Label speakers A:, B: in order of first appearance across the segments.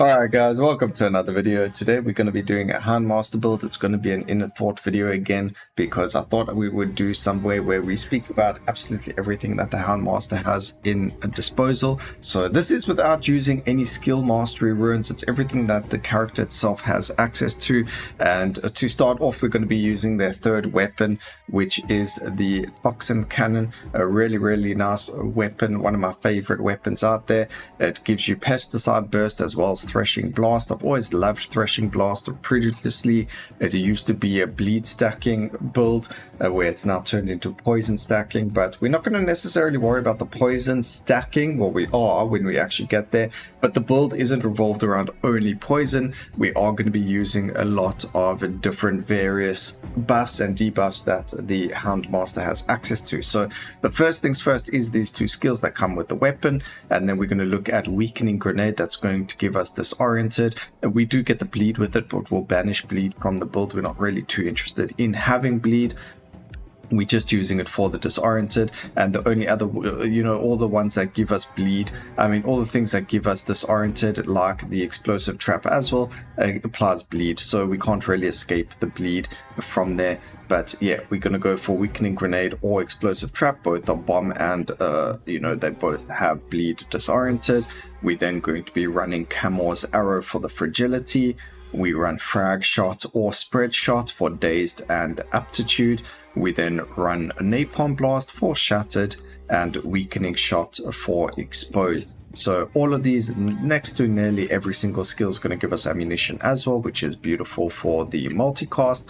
A: Alright guys, welcome to another video. Today we're going to be doing a Hound Master build. It's going to be an inner thought video again because I thought we would do some way where we speak about absolutely everything that the Hound Master has in a disposal. So this is without using any skill mastery runes. It's everything that the character itself has access to. And to start off, we're going to be using their third weapon, which is the Toxin Cannon. A really nice weapon, one of my favorite weapons out there. It gives you pesticide burst as well as Threshing Blast. I've always loved Threshing Blast. Previously, it used to be a bleed stacking build where it's now turned into poison stacking, but we're not going to necessarily worry about the poison stacking. Well, we are when we actually get there, but the build isn't revolved around only poison. We are going to be using a lot of different various buffs and debuffs that the Hound Master has access to. So the first things first is these two skills that come with the weapon, and then we're going to look at Weakening Grenade. That's going to give us disoriented. We do get the bleed with it, but we'll banish bleed from the build. We're not really too interested in having bleed. We're just using it for the disoriented, and the only other, all the ones that give us bleed, all the things that give us disoriented, like the explosive trap as well, applies bleed, so we can't really escape the bleed from there. But yeah, we're going to go for Weakening Grenade or Explosive Trap. Both are bomb and, they both have bleed disoriented. We're then going to be running Camor's Arrow for the fragility. We run Frag Shot or Spread Shot for dazed and aptitude. We then run Napalm Blast for shattered and Weakening Shot for exposed. So all of these, next to nearly every single skill, is going to give us ammunition as well, which is beautiful for the multicast.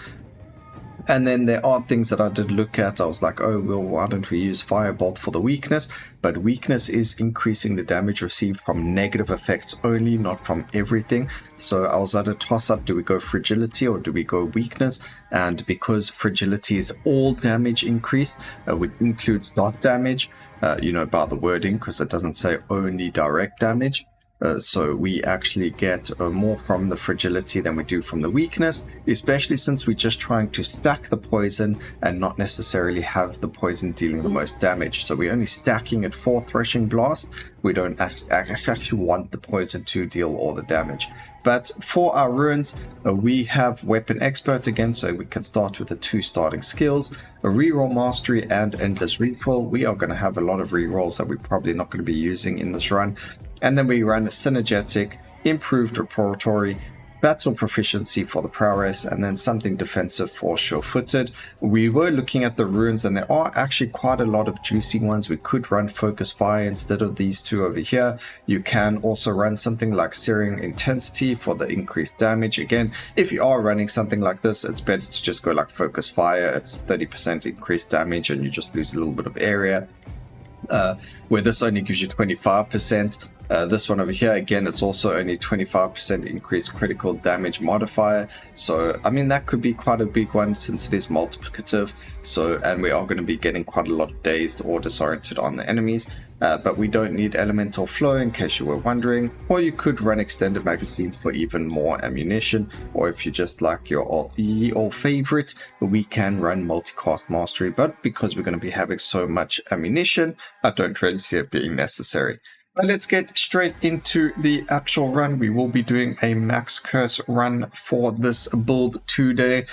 A: And then there are things that I did look at. I was like, oh, well, why don't we use Firebolt for the weakness? But weakness is increasing the damage received from negative effects only, not from everything. So I was at a toss-up. Do we go fragility or do we go weakness? And because fragility is all damage increased, which includes dot damage, by the wording, because it doesn't say only direct damage. So we actually get more from the fragility than we do from the weakness, especially since we're just trying to stack the poison and not necessarily have the poison dealing the most damage. So we're only stacking it for Threshing Blast. We don't actually want the poison to deal all the damage. But for our runes, we have Weapon Expert again, so we can start with the two starting skills, a Reroll Mastery and Endless Refill. We are going to have a lot of rerolls that we're probably not going to be using in this run. And then we run a Synergetic, Improved Repertory, Battle Proficiency for the Prowess, and then something defensive for Sure-Footed. We were looking at the runes, and there are actually quite a lot of juicy ones. We could run Focus Fire instead of these two over here. You can also run something like Searing Intensity for the increased damage. Again, if you are running something like this, it's better to just go like Focus Fire. It's 30% increased damage, and you just lose a little bit of area. Where this only gives you 25%. This one over here, again, it's also only 25% increased critical damage modifier. So, that could be quite a big one since it is multiplicative. So, and we are going to be getting quite a lot of dazed or disoriented on the enemies. But we don't need Elemental Flow in case you were wondering. Or you could run Extended Magazine for even more ammunition. Or if you just like your all favorite, we can run Multicast Mastery. But because we're going to be having so much ammunition, I don't really see it being necessary. But let's get straight into the actual run. We will be doing a max curse run for this build today.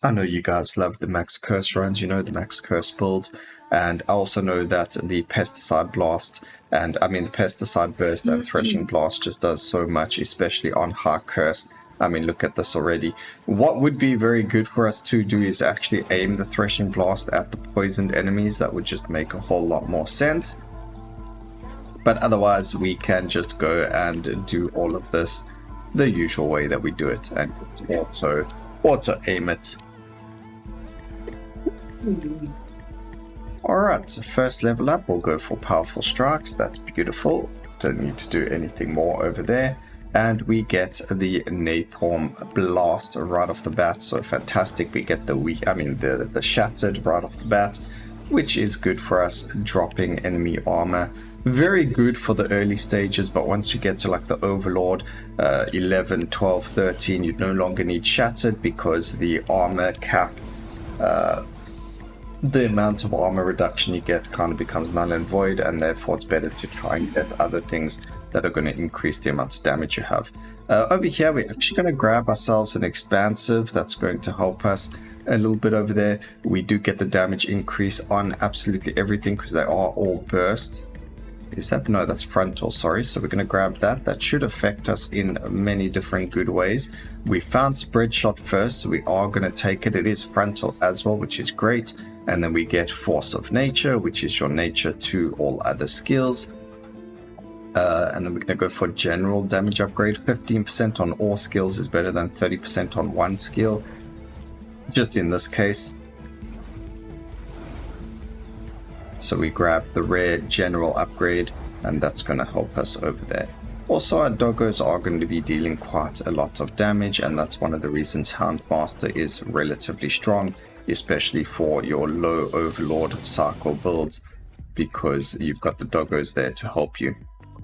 A: I know you guys love the max curse runs, the max curse builds. And I also know that the pesticide blast and the pesticide burst and threshing blast just does so much, especially on high curse. Look at this already. What would be very good for us to do is actually aim the threshing blast at the poisoned enemies. That would just make a whole lot more sense. But otherwise, we can just go and do all of this the usual way that we do it and auto aim it. Alright, so first level up, we'll go for Powerful Strikes. That's beautiful. Don't need to do anything more over there. And we get the Napalm Blast right off the bat. So fantastic. We get the Shattered right off the bat, which is good for us dropping enemy armor. Very good for the early stages, but once you get to like the Overlord 11, 12, 13, you no longer need Shattered because the armor cap, the amount of armor reduction you get kind of becomes null and void, and therefore it's better to try and get other things that are going to increase the amount of damage you have. Over here, we're actually going to grab ourselves an expansive that's going to help us a little bit over there. We do get the damage increase on absolutely everything because they are all burst. Is that? No, that's frontal, sorry. So we're going to grab that. That should affect us in many different good ways. We found spread shot first, so we are going to take it. It is frontal as well, which is great. And then we get force of nature, which is your nature to all other skills. And then we're going to go for general damage upgrade. 15% on all skills is better than 30% on one skill, just in this case. So we grab the rare general upgrade, and that's going to help us over there. Also, our doggos are going to be dealing quite a lot of damage, and that's one of the reasons Houndmaster is relatively strong, especially for your low overlord cycle builds, because you've got the doggos there to help you.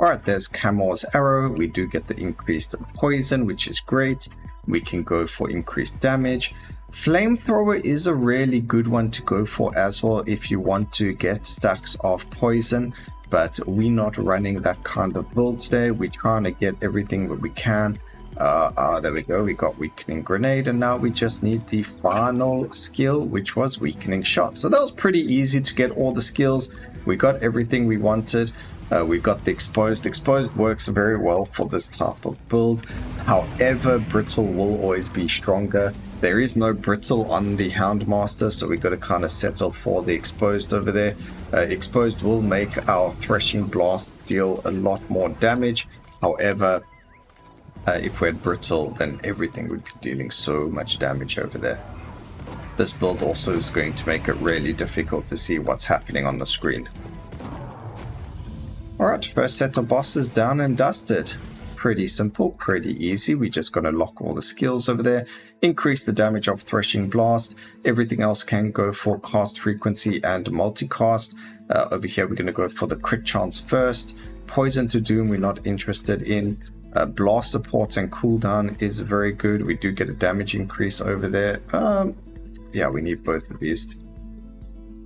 A: Alright, there's Camor's arrow. We do get the increased poison, which is great. We can go for increased damage. Flamethrower is a really good one to go for as well if you want to get stacks of poison, but we're not running that kind of build today. We're trying to get everything that we can. There we go, we got weakening grenade, and now we just need the final skill, which was weakening shot. So that was pretty easy to get all the skills. We got everything we wanted. We got the exposed. Exposed works very well for this type of build. However, brittle will always be stronger. There is no brittle on the Houndmaster, so we got to kind of settle for the exposed over there. Exposed will make our threshing blast deal a lot more damage. However, if we had brittle, then everything would be dealing so much damage over there. This build also is going to make it really difficult to see what's happening on the screen. Alright, first set of bosses down and dusted. Pretty simple, pretty easy. We're just going to lock all the skills over there. Increase the damage of Threshing Blast. Everything else can go for cast frequency and multicast. Over here, we're going to go for the crit chance first. Poison to Doom, we're not interested in. Blast support and cooldown is very good. We do get a damage increase over there. Yeah, we need both of these.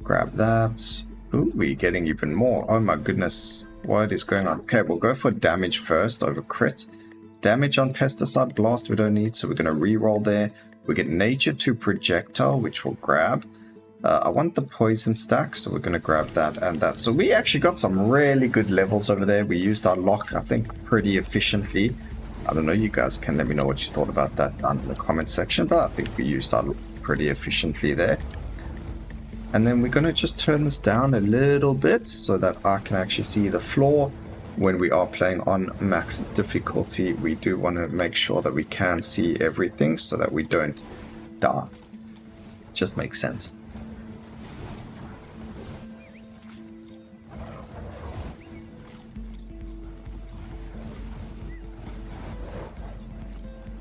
A: Grab that. Ooh, we're getting even more. Oh my goodness. What is going on? Okay, we'll go for damage first over crit. Damage on pesticide blast we don't need, so we're going to re-roll there. We get nature to projectile, which we'll grab. I want the poison stack, so we're going to grab that and that. So we actually got some really good levels over there. We used our lock, I think, pretty efficiently. I don't know, you guys can let me know what you thought about that down in the comment section, but I think we used our lock pretty efficiently there. And then we're going to just turn this down a little bit so that I can actually see the floor. When we are playing on max difficulty, we do want to make sure that we can see everything so that we don't die. Just makes sense.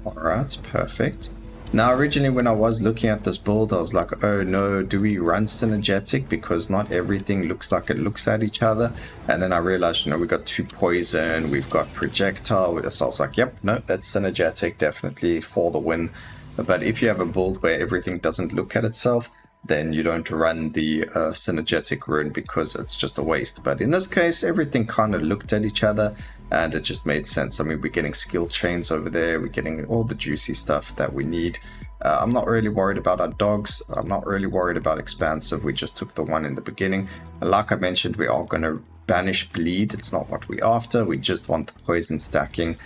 A: Alright, perfect. Now, originally when I was looking at this build, I was like, oh no, do we run synergetic? Because not everything looks like it looks at each other. And then I realized, you know, we got 2 poison, we've got projectile. So I was like, yep, no, that's synergetic, definitely for the win. But if you have a build where everything doesn't look at itself, then you don't run the synergetic rune because it's just a waste. But in this case, everything kind of looked at each other and it just made sense. I mean, we're getting skill chains over there. We're getting all the juicy stuff that we need. I'm not really worried about our dogs. I'm not really worried about expansive. We just took the one in the beginning. Like I mentioned, we are going to banish bleed. It's not what we're after. We just want the poison stacking.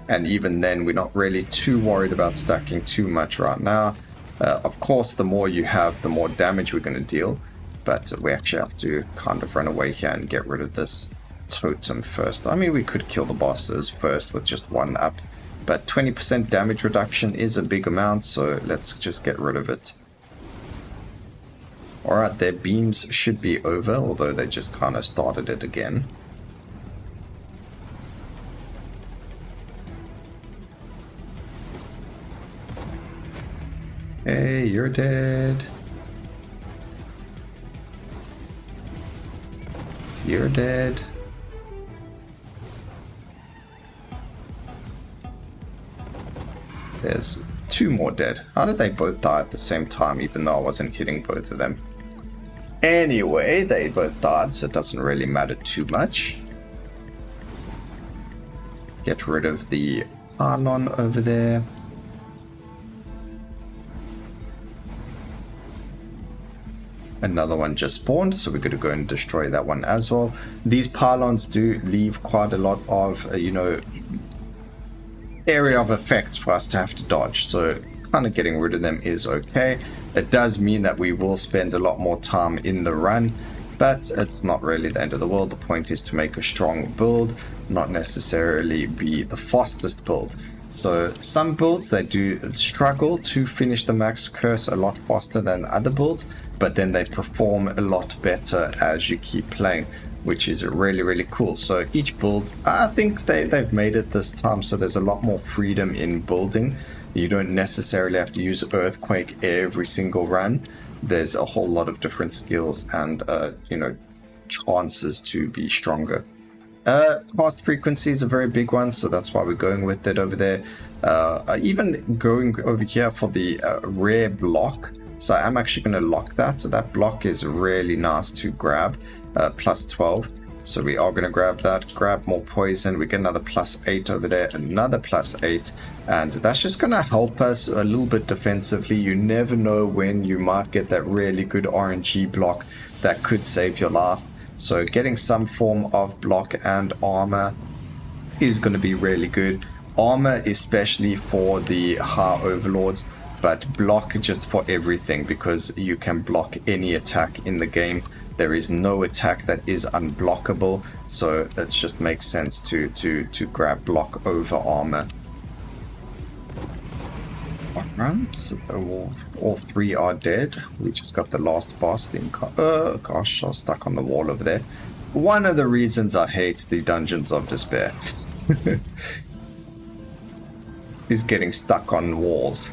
A: And even then, we're not really too worried about stacking too much right now. Of course, the more you have, the more damage we're going to deal. But we actually have to kind of run away here and get rid of this totem first. I mean, we could kill the bosses first with just 1 up. But 20% damage reduction is a big amount, so let's just get rid of it. Alright, their beams should be over, although they just kind of started it again. Hey, you're dead. You're dead. There's 2 more dead. How did they both die at the same time, even though I wasn't hitting both of them? Anyway, they both died, so it doesn't really matter too much. Get rid of the Pylon over there. Another one just spawned, so we're going to go and destroy that one as well. These Pylons do leave quite a lot of, you know, area of effects for us to have to dodge, so kind of getting rid of them is okay. It does mean that we will spend a lot more time in the run, but it's not really the end of the world. The point is to make a strong build, not necessarily be the fastest build. So some builds, they do struggle to finish the max curse a lot faster than other builds, but then they perform a lot better as you keep playing, which is really, really cool. So each build, I think they've made it this time, so there's a lot more freedom in building. You don't necessarily have to use Earthquake every single run. There's a whole lot of different skills and, you know, chances to be stronger. Cast frequency is a very big one, so that's why we're going with it over there. Even going over here for the rare block. So I'm actually going to lock that. So that block is really nice to grab, plus 12. So we are going to grab that, grab more poison. We get another plus 8 over there, another plus 8. And that's just going to help us a little bit defensively. You never know when you might get that really good RNG block that could save your life. So getting some form of block and armor is going to be really good. Armor especially for the high overlords, but block just for everything, because you can block any attack in the game. There is no attack that is unblockable, so it just makes sense to grab block over armor. Alright, all three are dead. We just got the last boss thing. Gosh, I was stuck on the wall over there. One of the reasons I hate the Dungeons of Despair is getting stuck on walls.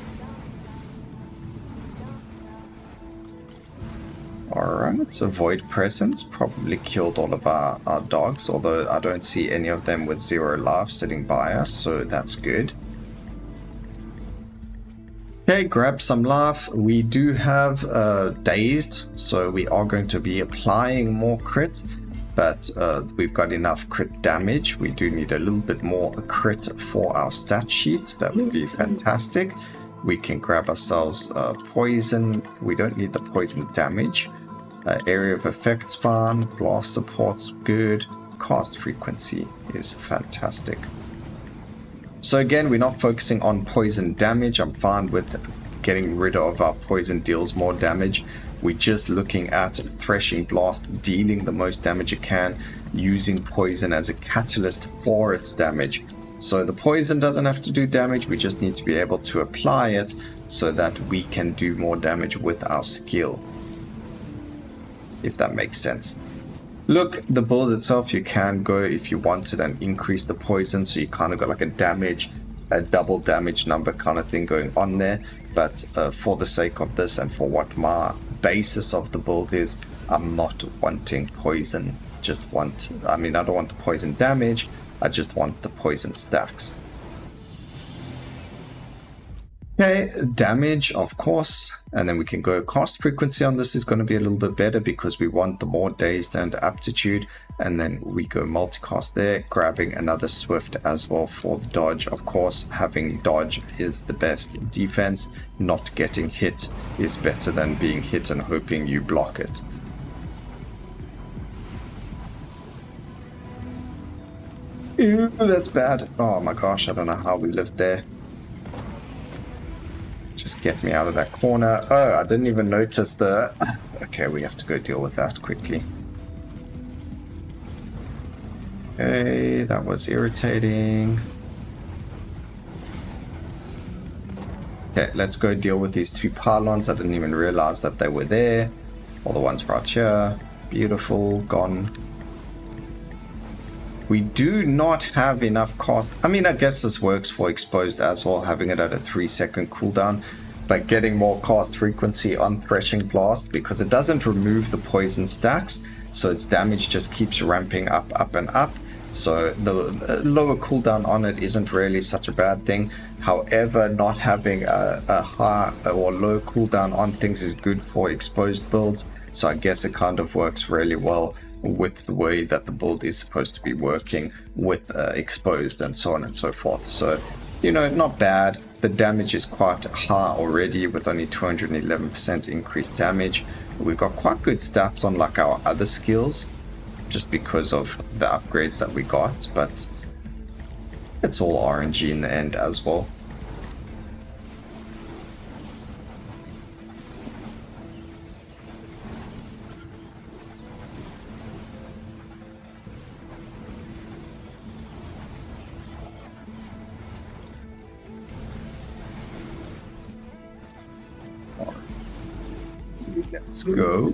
A: Alright, so Void Presence probably killed all of our dogs, although I don't see any of them with 0 life sitting by us, so that's good. Okay, grab some life. We do have Dazed, so we are going to be applying more crit, but we've got enough crit damage. We do need a little bit more crit for our stat sheets. That would be fantastic. We can grab ourselves poison. We don't need the poison damage. Area of effect's fine. Blast support's good. Cast frequency is fantastic. So again, we're not focusing on poison damage. I'm fine with getting rid of our poison deals more damage. We're just looking at Threshing Blast, dealing the most damage it can, using poison as a catalyst for its damage. So the poison doesn't have to do damage, we just need to be able to apply it so that we can do more damage with our skill, if that makes sense. Look, the build itself, you can go if you wanted and increase the poison, so you kind of got like a double damage number kind of thing going on there. But for the sake of this and for what my basis of the build is, I'm not wanting poison. I don't want the poison damage, I just want the poison stacks. Okay, damage, of course, and then we can go cast frequency on this is going to be a little bit better because we want the more dazed and aptitude, and then we go multicast there, grabbing another swift as well for the dodge. Of course, having dodge is the best defense. Not getting hit is better than being hit and hoping you block it. Ew, that's bad. Oh my gosh, I don't know how we lived there. Just get me out of that corner. Oh, I didn't even notice the... Okay, we have to go deal with that quickly. Okay, that was irritating. Okay, let's go deal with these two pylons. I didn't even realize that they were there. All the ones right here. Beautiful, gone. We do not have enough cost. I mean, I guess this works for exposed as well, having it at a 3-second cooldown, but getting more cast frequency on Threshing Blast because it doesn't remove the poison stacks, so its damage just keeps ramping up and up. So the lower cooldown on it isn't really such a bad thing. However, not having a high or low cooldown on things is good for exposed builds, so I guess it kind of works really well with the way that the build is supposed to be working with exposed and so on and so forth. So, you know, not bad. The damage is quite high already with only 211% increased damage. We've got quite good stats on like our other skills just because of the upgrades that we got, but it's all RNG in the end as well. Let's go.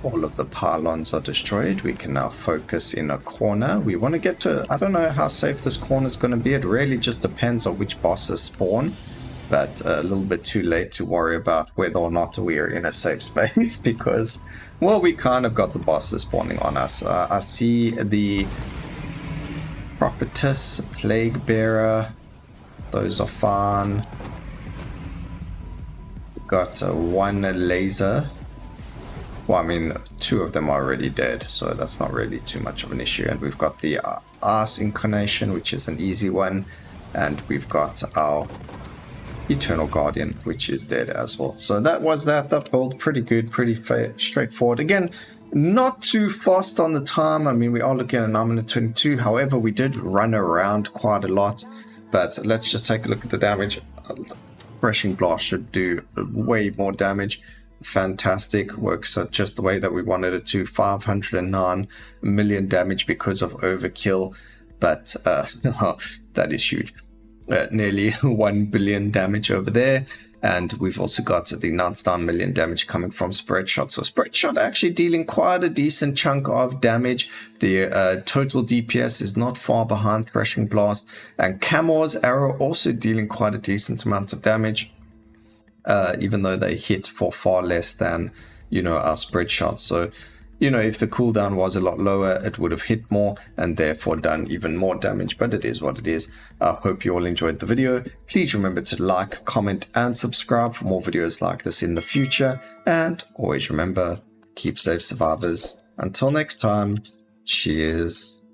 A: All of the pylons are destroyed. We can now focus in a corner. We want to get to, I don't know how safe this corner is going to be. It really just depends on which bosses spawn, but a little bit too late to worry about whether or not we are in a safe space because, well, we kind of got the bosses spawning on us. I see the prophetess, plague bearer. Those are fun. Got one laser. Well, I mean, 2 of them are already dead, so that's not really too much of an issue. And we've got the Arse Incarnation, which is an easy one. And we've got our Eternal Guardian, which is dead as well. So that was that build. Pretty good, pretty straightforward. Again, not too fast on the time. I mean, we are looking at 9 minutes 22. However, we did run around quite a lot. But let's just take a look at the damage. Threshing Blast should do way more damage. Fantastic, works just the way that we wanted it to. 509 million damage because of overkill, but that is huge. Nearly 1 billion damage over there, and we've also got the 99 million damage coming from Spread Shot. So Spread Shot actually dealing quite a decent chunk of damage. The total DPS is not far behind Threshing Blast, and Camor's Arrow also dealing quite a decent amount of damage. Even though they hit for far less than, you know, our Spread Shots. So, you know, if the cooldown was a lot lower, it would have hit more and therefore done even more damage, but it is what it is. I hope you all enjoyed the video. Please remember to like, comment, and subscribe for more videos like this in the future. And always remember, keep safe, survivors. Until next time, cheers.